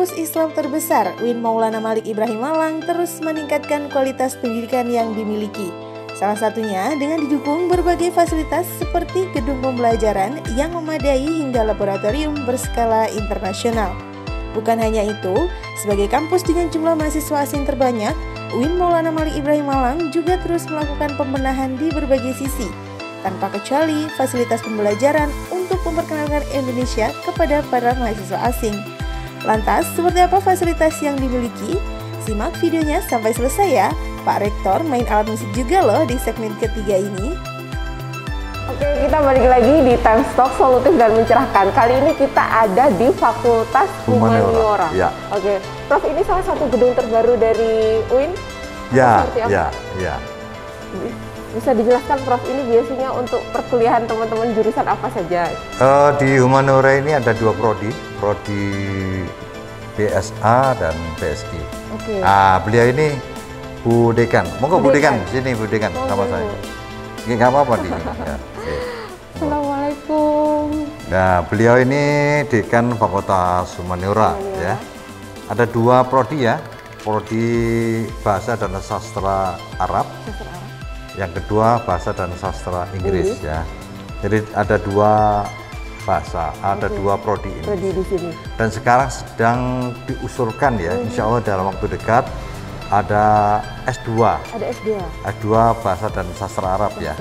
kampus Islam terbesar, UIN Maulana Malik Ibrahim Malang terus meningkatkan kualitas pendidikan yang dimiliki. Salah satunya dengan didukung berbagai fasilitas seperti gedung pembelajaran yang memadai hingga laboratorium berskala internasional. Bukan hanya itu, sebagai kampus dengan jumlah mahasiswa asing terbanyak, UIN Maulana Malik Ibrahim Malang juga terus melakukan pembenahan di berbagai sisi, tanpa kecuali fasilitas pembelajaran untuk memperkenalkan Indonesia kepada para mahasiswa asing. Lantas, seperti apa fasilitas yang dimiliki? Simak videonya sampai selesai ya. Pak Rektor main alat musik juga loh di segmen ketiga ini. Oke, kita balik lagi di Time Talk Solutif dan Mencerahkan. Kali ini kita ada di Fakultas Humaniora. Ya. Oke, Prof, ini salah satu gedung terbaru dari UIN? Ya, ya. Bisa dijelaskan, Prof, ini biasanya untuk perkuliahan teman-teman jurusan apa saja? Di Humaniora ini ada dua prodi BSA dan BSI. Oke. Beliau ini Bu Dekan. Monggo Bu Dekan, sini Bu Dekan sama saya. Nggak apa-apa di sini. Ya. Assalamualaikum. Nah, beliau ini Dekan Fakultas Humaniora, ya. Ada dua prodi ya, prodi Bahasa dan Sastra Arab. Yang kedua Bahasa dan Sastra Inggris, ya. Jadi ada dua bahasa, ada dua prodi ini. Di sini. Dan sekarang sedang diusulkan ya, insya Allah dalam waktu dekat ada S2. Ada S2. S2 Bahasa dan Sastra Arab, ya.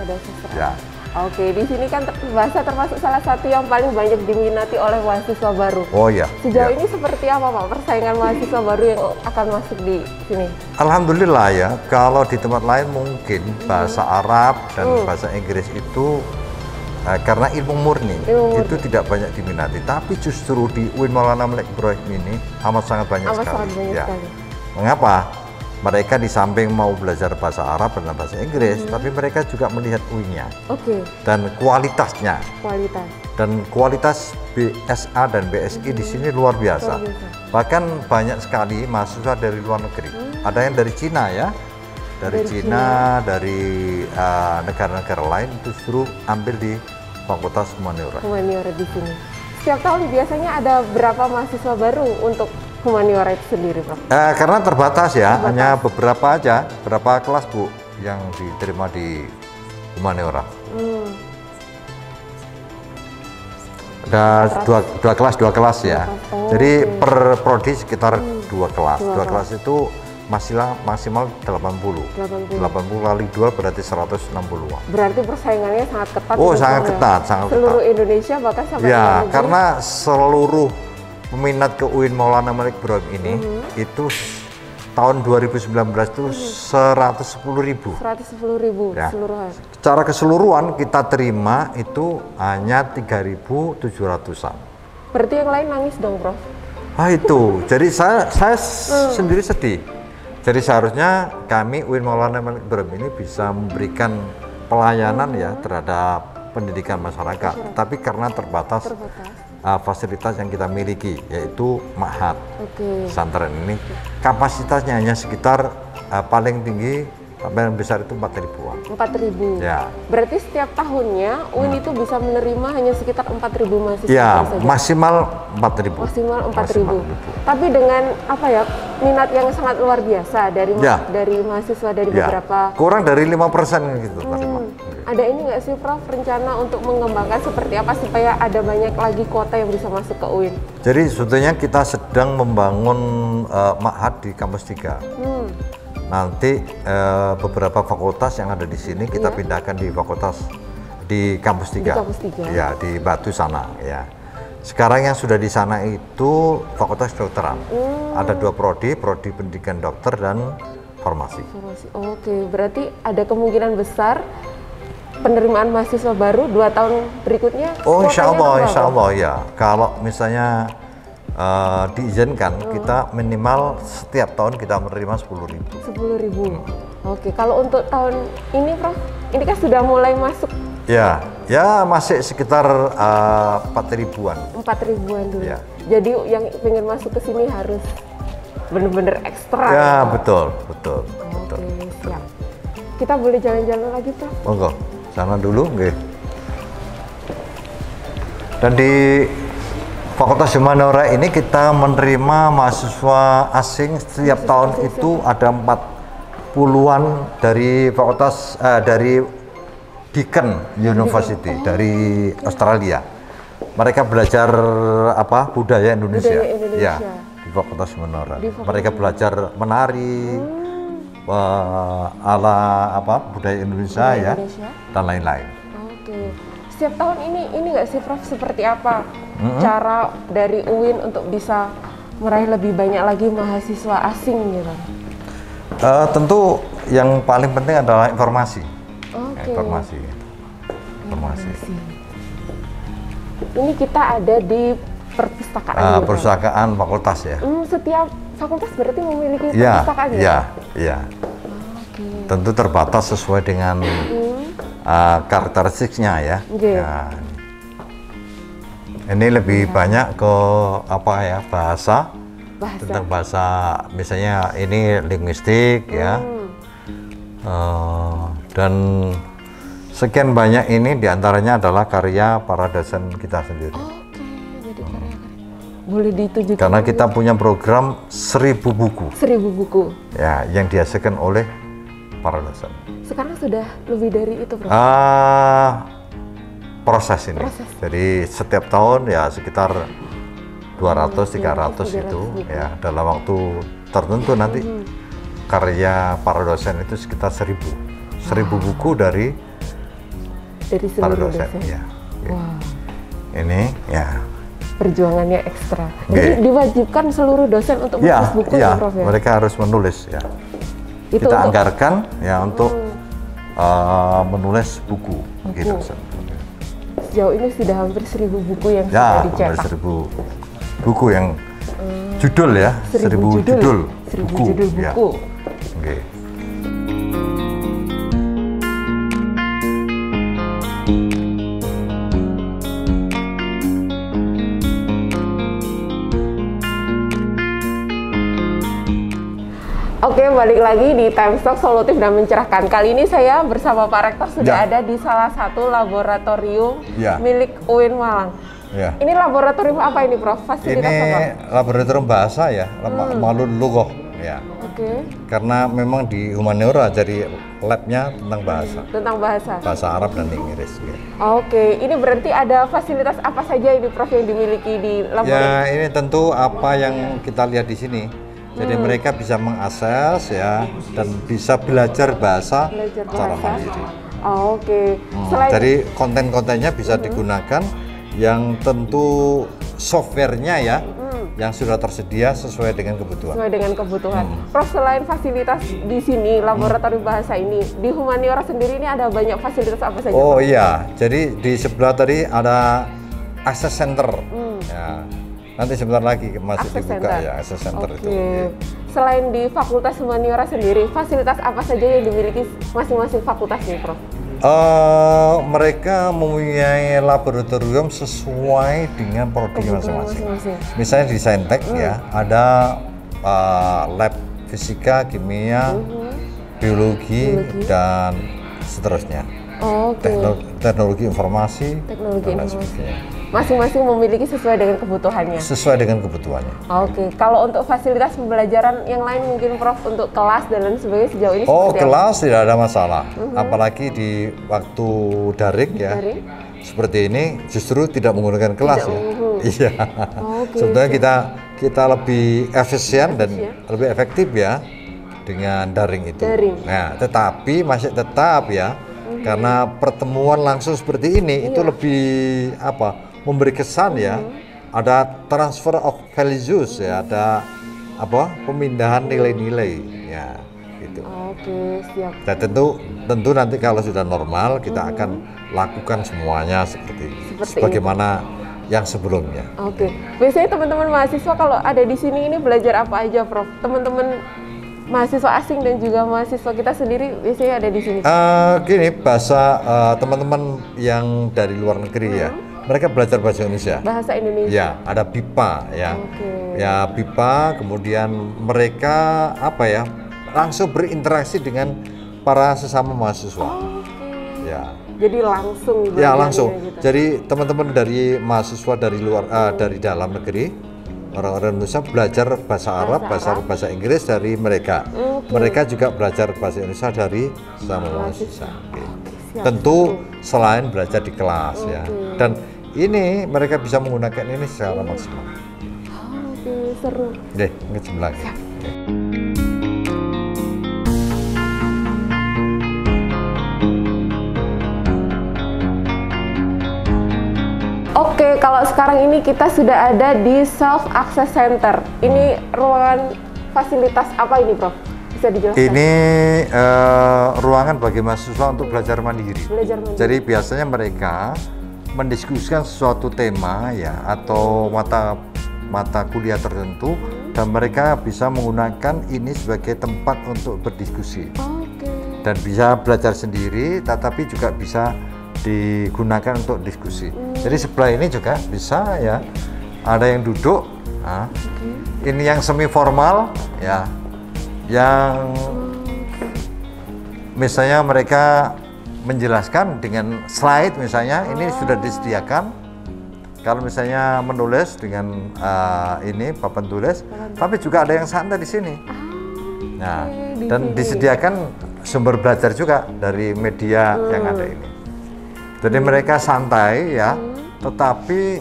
Ya. Oke, di sini kan bahasa termasuk salah satu yang paling banyak diminati oleh mahasiswa baru. Oh ya. Sejauh ini seperti apa Pak persaingan mahasiswa baru yang akan masuk di sini? Alhamdulillah ya, kalau di tempat lain mungkin bahasa Arab dan bahasa Inggris itu karena ilmu murni itu tidak banyak diminati, tapi justru di UIN Maulana Malik Ibrahim ini amat sangat banyak sekali. Mengapa? Mereka di samping mau belajar bahasa Arab dan bahasa Inggris, tapi mereka juga melihat UI-nya. Dan kualitasnya. Dan kualitas BSA dan BSI di sini luar biasa. Bahkan banyak sekali mahasiswa dari luar negeri. Ada yang dari Cina ya. Dari Cina, dari negara-negara lain justru ambil di Fakultas Humaniora. Humaniora di sini. Setiap tahun biasanya ada berapa mahasiswa baru untuk Humaniora itu sendiri, Prof? Karena terbatas ya, hanya beberapa aja, berapa kelas Bu yang diterima di Humaniora. Ada dua kelas ya. Jadi per prodi sekitar dua kelas. Dua kelas itu maksimal 80 kali 2 berarti 160-an. Berarti persaingannya sangat ketat. Oh, sangat ketat, sangat ketat. Seluruh Indonesia bahkan sampai ya, karena seluruh peminat ke UIN Maulana Malik Ibrahim ini itu tahun 2019 itu 110.000. 110.000 ya. Keseluruhan. Secara keseluruhan kita terima itu hanya 3.700-an. Berarti yang lain nangis dong, Prof? Itu. Jadi saya sendiri sedih. Jadi seharusnya kami UIN Maulana Malik Ibrahim ini bisa memberikan pelayanan ya terhadap pendidikan masyarakat. Tapi karena terbatas. Fasilitas yang kita miliki yaitu ma'had pesantren ini kapasitasnya hanya sekitar paling tinggi paling besar itu 4.000-an. 4.000. Ya. Berarti setiap tahunnya UIN itu bisa menerima hanya sekitar 4.000 mahasiswa. Ya, saja. maksimal 4.000. Maksimal 4.000. Tapi dengan apa ya minat yang sangat luar biasa dari mahasiswa dari beberapa. Kurang dari 5% gitu. Ada ini nggak sih Prof rencana untuk mengembangkan seperti apa supaya ada banyak lagi kuota yang bisa masuk ke UIN? Jadi sebetulnya kita sedang membangun ma'had di kampus 3. Nanti beberapa fakultas yang ada di sini kita pindahkan di kampus 3. Di kampus 3. Ya, di Batu sana ya. Sekarang yang sudah di sana itu fakultas kedokteran. Ada dua prodi pendidikan dokter dan farmasi. Oke, berarti ada kemungkinan besar penerimaan mahasiswa baru 2 tahun berikutnya? Oh, insya Allah ya. Kalau misalnya diizinkan, kita minimal setiap tahun kita menerima 10.000. 10.000. Oke, kalau untuk tahun ini, Prof, ini kan sudah mulai masuk. Ya masih sekitar 4.000-an. 4.000-an dulu. Ya. Jadi yang ingin masuk ke sini harus benar-benar ekstra. Ya, betul. Siap. Kita boleh jalan-jalan lagi, Prof? Monggo. Sana dulu nggih. Dan di Fakultas Humaniora ini kita menerima mahasiswa asing setiap tahun itu ada 40-an dari fakultas dari Deakin University dari Australia. Mereka belajar budaya Indonesia. Ya, di Fakultas Humaniora. Mereka belajar menari ala budaya Indonesia ya dan lain-lain. Oke. Setiap tahun ini nggak sih Prof, seperti apa cara dari UIN untuk bisa meraih lebih banyak lagi mahasiswa asing gitu? Tentu yang paling penting adalah informasi. Informasi. Ini kita ada di perpustakaan. Perpustakaan fakultas ya. Setiap fakultas berarti memiliki perpustakaan ya? Iya. Tentu terbatas sesuai dengan karakteristiknya ya. Nah, ini lebih banyak ke bahasa. Tentang bahasa, misalnya ini linguistik ya. Dan sekian banyak ini diantaranya adalah karya para dosen kita sendiri. Jadi karya. Boleh ditunjukkan? Karena kita punya program 1000 buku. 1000 buku. Ya, yang dihasilkan oleh para dosen. Sekarang sudah lebih dari itu, Prof? Proses ini. Jadi setiap tahun ya sekitar 200-300 itu ya, dalam waktu tertentu nanti karya para dosen itu sekitar 1000 buku dari para dosen. Ya. Ini ya. Perjuangannya ekstra. Jadi diwajibkan seluruh dosen untuk menulis buku ya, Prof ya? Mereka harus menulis ya. Itu kita anggarkan ya untuk menulis buku. Gitu. Sejauh ini sudah hampir 1000 buku yang sudah dicetak. Hampir 1000 buku yang judul ya, 1000 judul buku. Ya. Oke, balik lagi di Time Talk Solutif dan Mencerahkan. Kali ini saya bersama Pak Rektor sudah ada di salah satu laboratorium milik UIN Malang. Ini laboratorium apa ini, Prof? Fasilitas ini apa? Laboratorium bahasa ya, Malun Lugoh ya. Karena memang di Humaniora jadi labnya tentang bahasa. Tentang bahasa. Bahasa Arab dan Inggris. Ya. Ini berarti ada fasilitas apa saja ini, Prof, yang dimiliki di laboratorium? Ya, ini tentu apa yang kita lihat di sini. Jadi mereka bisa mengakses ya dan bisa belajar bahasa secara mandiri. Jadi konten-kontennya bisa digunakan yang tentu softwarenya ya yang sudah tersedia sesuai dengan kebutuhan. Sesuai dengan kebutuhan. Prof, selain fasilitas di sini laboratorium bahasa ini, di Humaniora sendiri ini ada banyak fasilitas apa saja? Oh iya, jadi di sebelah tadi ada access center. Ya. Nanti sebentar lagi masih dibuka ya access center itu. Selain di Fakultas Humaniora sendiri, fasilitas apa saja yang dimiliki masing-masing fakultas nih, Prof? Mereka mempunyai laboratorium sesuai dengan prodi masing-masing. Misalnya di Saintek ya, ada lab fisika, kimia, biologi dan seterusnya. Teknologi informasi, dan sebagainya. Masing-masing memiliki sesuai dengan kebutuhannya. Sesuai dengan kebutuhannya. Kalau untuk fasilitas pembelajaran yang lain mungkin, Prof, untuk kelas dan lain sebagainya sejauh ini kelas apa? Tidak ada masalah. Apalagi di waktu daring ya. Seperti ini justru tidak menggunakan kelas ya. Iya. Sebetulnya kita lebih efisien dan lebih efektif ya dengan daring itu. Nah, tetapi masih tetap ya. Karena pertemuan langsung seperti ini itu lebih memberi kesan ya, ada transfer of values ya, ada pemindahan nilai-nilai ya gitu. Siap. Dan tentu nanti kalau sudah normal kita akan lakukan semuanya sebagaimana yang sebelumnya. Biasanya teman-teman mahasiswa kalau ada di sini ini belajar apa aja, Prof? Teman-teman mahasiswa asing dan juga mahasiswa kita sendiri biasanya ada di sini. Gini, bahasa teman-teman yang dari luar negeri ya, mereka belajar bahasa Indonesia. Bahasa Indonesia. Ya, ada BIPA ya. Ya BIPA, kemudian mereka langsung berinteraksi dengan para sesama mahasiswa. Ya. Jadi langsung. Ya langsung. Gitu. Jadi teman-teman dari mahasiswa dari luar, dari dalam negeri, orang-orang Indonesia belajar bahasa Arab, bahasa Inggris dari mereka. Mereka juga belajar bahasa Indonesia dari sama mahasiswa. Tentu selain belajar di kelas ya. Dan ini mereka bisa menggunakan ini secara maksimal. Oke, seru. Deh, ngecem lagi. Oke, kalau sekarang ini kita sudah ada di Self Access Center. Ini ruangan fasilitas apa ini, Prof? Bisa dijelaskan? Ini ruangan bagi mahasiswa untuk belajar mandiri. Jadi biasanya mereka mendiskusikan sesuatu tema ya atau mata kuliah tertentu dan mereka bisa menggunakan ini sebagai tempat untuk berdiskusi. Dan bisa belajar sendiri, tetapi juga bisa digunakan untuk diskusi. Jadi sebelah ini juga bisa ya, ada yang duduk. Nah, ini yang semi formal ya, yang misalnya mereka menjelaskan dengan slide misalnya, ini sudah disediakan. Kalau misalnya menulis dengan ini papan tulis, tapi juga ada yang santai di sini. Nah, dan disediakan sumber belajar juga dari media yang ada ini. Jadi mereka santai ya, tetapi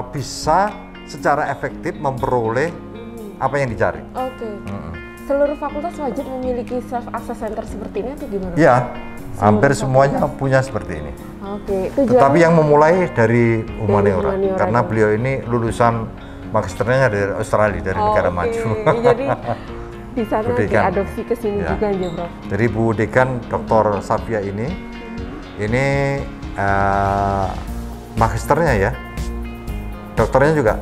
bisa secara efektif memperoleh apa yang dicari. Seluruh fakultas wajib memiliki self access center seperti ini atau gimana? Ya, hampir semuanya punya seperti ini. Tetapi yang memulai dari humaniora, karena beliau ini lulusan magisternya dari Australia, dari negara maju. Jadi di sana diadopsi ke sini juga ya, Bro. Jadi Bu Dekan Dr. Safia ini magisternya ya, dokternya juga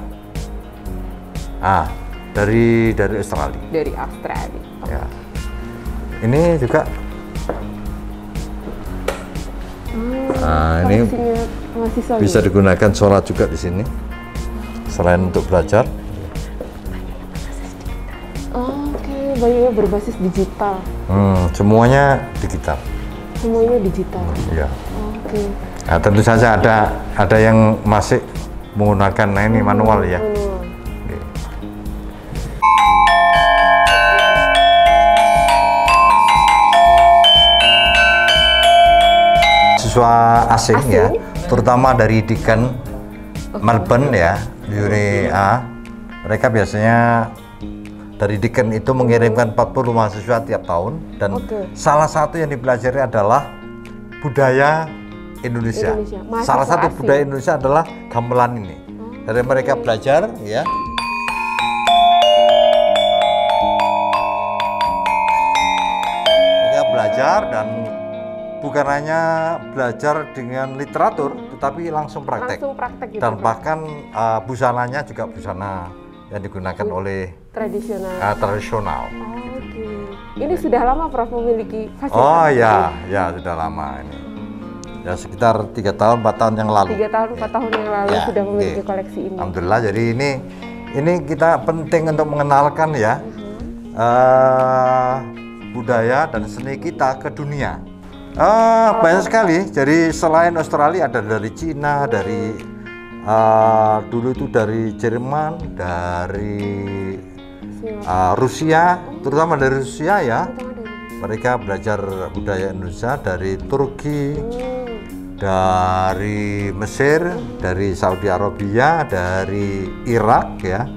dari Australia. Dari Australia. Ya. Ini juga. Ini bisa digunakan sholat juga di sini. Selain untuk belajar. Banyaknya berbasis digital. Semuanya digital. Semuanya digital. Iya. Nah, tentu saja ada yang masih menggunakan ini manual ya. Siswa asing ya, terutama dari Deakin Melbourne ya, UNA, mereka biasanya dari Deakin itu mengirimkan 40 mahasiswa tiap tahun dan salah satu yang dipelajari adalah budaya Indonesia. Salah satu budaya Indonesia adalah gamelan ini. Dari mereka belajar ya. Mereka belajar dan bukan hanya belajar dengan literatur, tetapi langsung praktek. Gitu, dan bahkan busananya juga busana yang digunakan oleh tradisional. Ini sudah lama Prof memiliki fasilitas? Oh ya, sudah lama ini. Ya sekitar 3 tahun 4 tahun yang lalu. 3 tahun 4 tahun yang lalu sudah memiliki koleksi ini. Alhamdulillah. Jadi ini kita penting untuk mengenalkan ya budaya dan seni kita ke dunia. Banyak sekali. Jadi selain Australia ada dari Cina, dari dulu itu dari Jerman, dari Rusia, terutama dari Rusia ya. Mereka belajar budaya Indonesia dari Turki, dari Mesir, dari Saudi Arabia, dari Irak ya.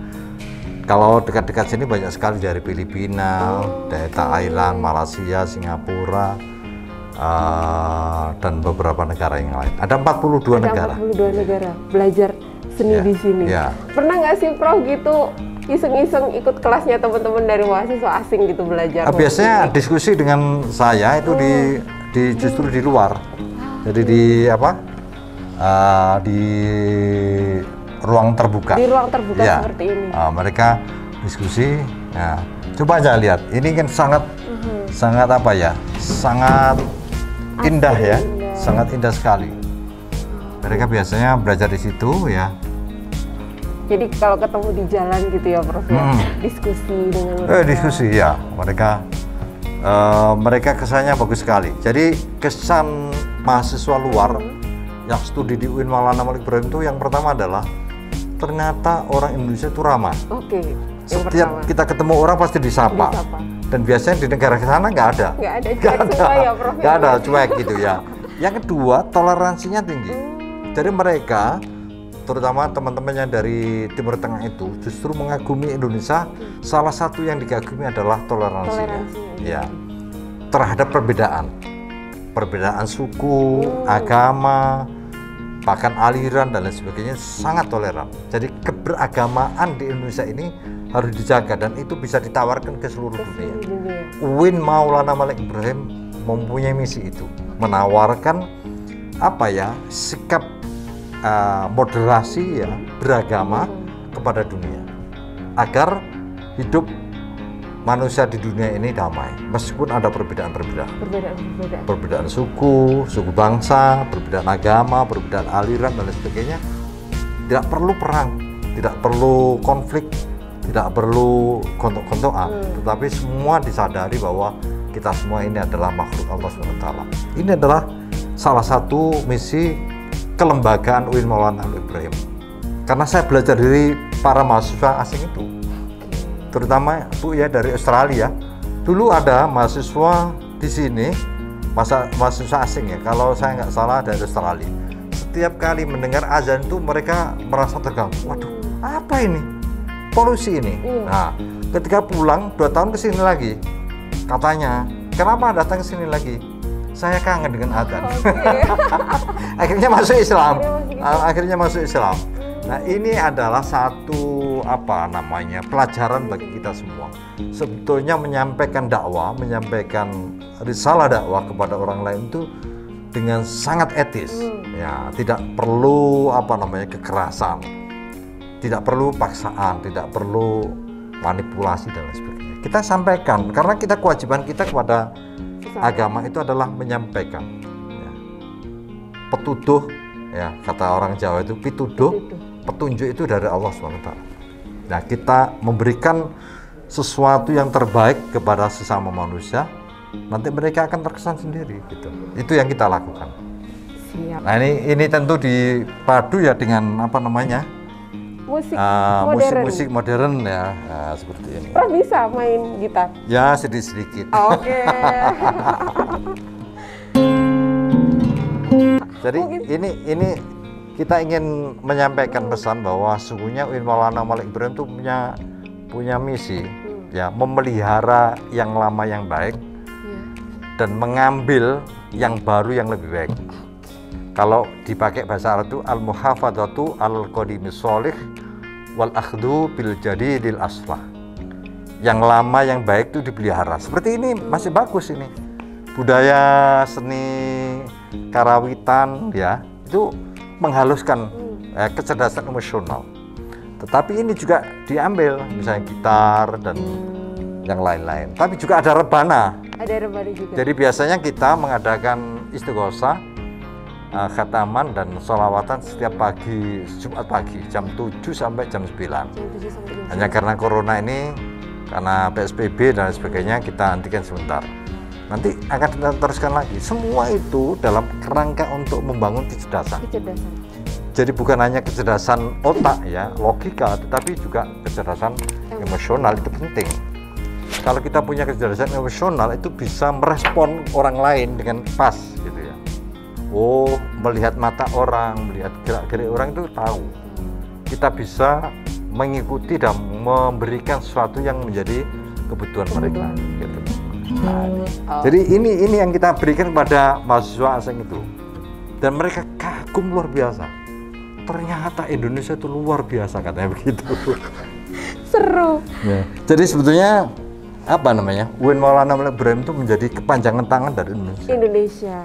Kalau dekat-dekat sini banyak sekali dari Filipina, dari Thailand, Malaysia, Singapura, dan beberapa negara yang lain. Ada 42 negara. 42 negara belajar seni di sini. Pernah nggak sih Prof gitu iseng-iseng ikut kelasnya teman-teman dari mahasiswa asing gitu belajar? Biasanya diskusi dengan saya itu justru di luar. Jadi di di ruang terbuka. Di ruang terbuka seperti ini. Mereka diskusi. Nah, coba aja lihat. Ini kan sangat sangat indah ya, sangat indah sekali. Mereka biasanya belajar di situ ya. Jadi kalau ketemu di jalan gitu ya Prof, diskusi dengan mereka. Diskusi ya, mereka kesannya bagus sekali. Jadi kesan mahasiswa luar yang studi di UIN Maulana Malik Ibrahim itu yang pertama adalah ternyata orang Indonesia itu ramah. Oke. Setiap kita ketemu orang pasti disapa. Dan biasanya di negara sana nggak ada. Nggak ada, cuek gitu ya. Yang kedua, toleransinya tinggi. Jadi mereka, terutama teman-temannya dari Timur Tengah itu, justru mengagumi Indonesia. Salah satu yang dikagumi adalah toleransinya. Ya, terhadap perbedaan suku, agama, bahkan aliran dan lain sebagainya sangat toleran. Jadi keberagamaan di Indonesia ini harus dijaga dan itu bisa ditawarkan ke seluruh dunia. UIN Maulana Malik Ibrahim mempunyai misi itu, menawarkan sikap moderasi ya beragama kepada dunia agar hidup manusia di dunia ini damai meskipun ada perbedaan suku bangsa, perbedaan agama, perbedaan aliran dan lain sebagainya. Tidak perlu perang, tidak perlu konflik, tidak perlu gontok-gontokan, tetapi semua disadari bahwa kita semua ini adalah makhluk Allah SWT. Ini adalah salah satu misi kelembagaan UIN Maulana Malik Ibrahim. Karena saya belajar dari para mahasiswa asing itu, terutama Bu ya dari Australia. Dulu ada mahasiswa di sini, mahasiswa asing ya, kalau saya nggak salah dari Australia. Setiap kali mendengar azan itu mereka merasa terganggu. Waduh, apa ini? Polusi ini. Nah, ketika pulang 2 tahun kesini lagi, katanya, kenapa datang ke sini lagi? Saya kangen dengan adzan. Akhirnya masuk Islam. Nah, ini adalah satu pelajaran bagi kita semua. Sebetulnya menyampaikan dakwah, menyampaikan risalah dakwah kepada orang lain itu dengan sangat etis. Ya, tidak perlu kekerasan. Tidak perlu paksaan, tidak perlu manipulasi dan lain sebagainya. Kita sampaikan karena kewajiban kita kepada agama itu adalah menyampaikan. Ya. Petuduh, ya kata orang Jawa itu petunjuk itu dari Allah SWT. Nah, kita memberikan sesuatu yang terbaik kepada sesama manusia, nanti mereka akan terkesan sendiri gitu. Itu yang kita lakukan. Siap. Nah, ini tentu dipadu ya dengan musik modern ya, seperti ini. Prof bisa main gitar? Ya, sedikit-sedikit. Oke. Jadi ini kita ingin menyampaikan pesan bahwa sungguhnya UIN Maulana Malik Ibrahim itu punya misi ya, memelihara yang lama yang baik dan mengambil yang baru yang lebih baik. Kalau dipakai bahasa Arab itu al-muhafadzatu al-qadimis sholih wal akhdhu bil jadidil aslah. Yang lama yang baik itu dipelihara. Seperti ini masih bagus ini. Budaya seni karawitan ya, itu menghaluskan kecerdasan emosional. Tetapi ini juga diambil misalnya gitar dan yang lain-lain. Tapi juga ada rebana. Ada rebana juga. Jadi biasanya kita mengadakan istighosah, khataman dan sholawatan setiap pagi, Jumat pagi jam 7 sampai jam 9. Hanya karena corona ini, karena PSBB dan sebagainya, kita hentikan sebentar. Nanti akan kita teruskan lagi. Semua itu dalam kerangka untuk membangun kecerdasan. Jadi bukan hanya kecerdasan otak ya, logika, tetapi juga kecerdasan emosional itu penting. Kalau kita punya kecerdasan emosional itu bisa merespon orang lain dengan pas gitu ya. Oh, melihat mata orang, melihat gerak-gerik orang itu tahu. Kita bisa mengikuti dan memberikan sesuatu yang menjadi kebutuhan mereka. Gitu. Nah, jadi ini yang kita berikan kepada mahasiswa asing itu, dan mereka kagum luar biasa. Ternyata Indonesia itu luar biasa katanya begitu. Seru. Ya. Jadi sebetulnya UIN Maulana Malik Ibrahim itu menjadi kepanjangan tangan dari Indonesia. Indonesia.